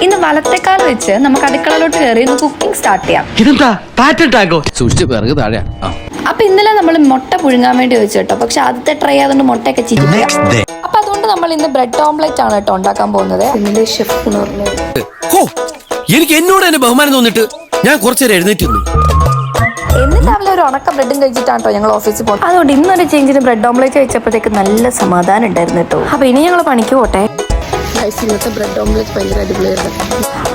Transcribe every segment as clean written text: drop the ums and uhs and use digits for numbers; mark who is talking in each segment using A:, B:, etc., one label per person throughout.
A: ഇന്ന് വലത്തേക്കാൽ വെച്ച് നമുക്ക് അടുക്കളയിലോട്ട് കയറി കുക്കിംഗ് സ്റ്റാർട്ട് ചെയ്യാം. അപ്പൊ ഇന്നലെ നമ്മൾ മുട്ട പുഴുങ്ങാൻ വേണ്ടി വെച്ചു കേട്ടോ. പക്ഷെ ആദ്യത്തെ ട്രൈ ആയതുകൊണ്ട് മുട്ടയൊക്കെ ചിരിക്കും. അപ്പൊ അതുകൊണ്ട് നമ്മൾ ഇന്ന് ബ്രെഡ് ഓംലെറ്റ് ആണ് കേട്ടോ ഉണ്ടാക്കാൻ പോകുന്നത്.
B: എനിക്ക് എന്നോട് തന്നെ ബഹുമാനം തോന്നിട്ട് ഞാൻ കുറച്ചേരം എഴുന്നേറ്റ്
A: എന്നിട്ട് രാവിലെ ഒരു ഉണക്ക ബ്രെഡും കഴിച്ചിട്ടാണ് കേട്ടോ ഞങ്ങൾ ഓഫീസിൽ പോകുന്നത്. അതുകൊണ്ട് ഇന്നൊരു ചേഞ്ചിന് ബ്രെഡ് ഓംലെറ്റ് കഴിച്ചപ്പോഴത്തേക്ക് നല്ല സമാധാനം ഉണ്ടായിരുന്നു കേട്ടോ. അപ്പൊ ഇനി ഞങ്ങൾ പണിക്ക് പോട്ടെ. ഇന്നത്തെ ബ്രെഡ് ഓംലെറ്റ് ഭയങ്കര അടിപൊളിയായിരുന്നു.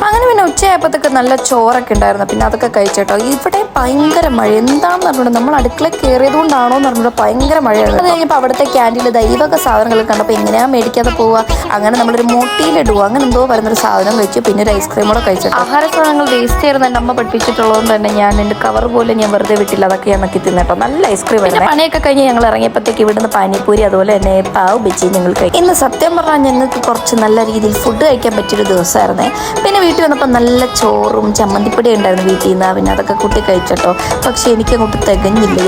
A: അങ്ങനെ പിന്നെ ഉച്ചയായപ്പോഴത്തേക്ക് നല്ല ചോറൊക്കെ ഉണ്ടായിരുന്നു. പിന്നെ അതൊക്കെ കഴിച്ചേട്ടോ. ഇവിടെ ഭയങ്കര മഴ. എന്താണെന്ന് പറഞ്ഞിട്ട് നമ്മൾ അടുക്കള കയറിയത് കൊണ്ടാണോ എന്ന് പറഞ്ഞിട്ട് ഭയങ്കര മഴയായിരുന്നു. അത് കഴിഞ്ഞപ്പോൾ അവിടുത്തെ ക്യാൻറ്റീനിൽ ദൈവക സാധനങ്ങൾ കണ്ടപ്പോൾ എങ്ങനെയാ മേടിക്കാതെ പോവുക. അങ്ങനെ നമ്മളൊരു മോട്ടിയിലിടുക അങ്ങനെ എന്തോ പറയുന്നൊരു സാധനം കഴിച്ചു. പിന്നെ ഒരു ഐസ്ക്രീം കൂടെ കഴിച്ചു. ആഹാര സാധനങ്ങൾ വേസ്റ്റ് ചെയ്യുന്ന എൻ്റെ അമ്മ പഠിപ്പിച്ചിട്ടുള്ളതുകൊണ്ട് തന്നെ ഞാൻ എൻ്റെ കവർ പോലെ ഞാൻ വെറുതെ വിട്ടില്ല. അതൊക്കെ ഞാൻ നക്കി തിന്നട്ടോ. നല്ല ഐസ്ക്രീം ആയിരുന്നു. പണിയൊക്കെ കഴിഞ്ഞ് ഞങ്ങൾ ഇറങ്ങിയപ്പോഴത്തേക്ക് ഇവിടുന്ന് പാനിപ്പൂരി അതുപോലെ തന്നെ പാവ് ബജി ഞങ്ങൾ കഴിക്കും. ഇന്ന് സത്യം പറഞ്ഞാൽ ഞങ്ങൾക്ക് കുറച്ച് നല്ല രീതിയിൽ ഫുഡ് കഴിക്കാൻ പറ്റിയൊരു ദിവസമായിരുന്നേ. പിന്നെ വീട്ടിൽ വന്നപ്പോൾ നല്ല ചോറും ചമ്മന്തിപ്പൊടി ഉണ്ടായിരുന്നു വീട്ടിൽ നിന്ന്. പിന്നെ അതൊക്കെ കൂട്ടി കഴിച്ചട്ടോ. പക്ഷെ എനിക്ക് അങ്ങോട്ട് തികഞ്ഞില്ല.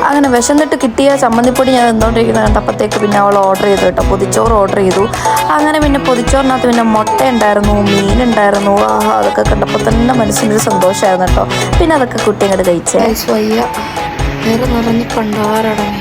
A: അങ്ങനെ വിശന്നിട്ട് കിട്ടിയ ചമ്മന്തിപ്പൊടി ഞാൻ നിന്നുകൊണ്ടിരിക്കുന്നത് കണ്ടപ്പോഴത്തേക്ക് പിന്നെ അവൾ ഓർഡർ ചെയ്തു കേട്ടോ. പൊതിച്ചോറ് ഓർഡർ ചെയ്തു. അങ്ങനെ പിന്നെ പൊതിച്ചോറിനകത്ത് പിന്നെ മുട്ട ഉണ്ടായിരുന്നു, മീനുണ്ടായിരുന്നു. അതൊക്കെ കണ്ടപ്പോൾ തന്നെ മനസ്സിനൊരു സന്തോഷമായിരുന്നു കേട്ടോ. പിന്നെ അതൊക്കെ കുട്ടി അങ്ങോട്ട് കഴിച്ചേ. വേറെ നിറഞ്ഞ് പണ്ടാരടങ്ങി.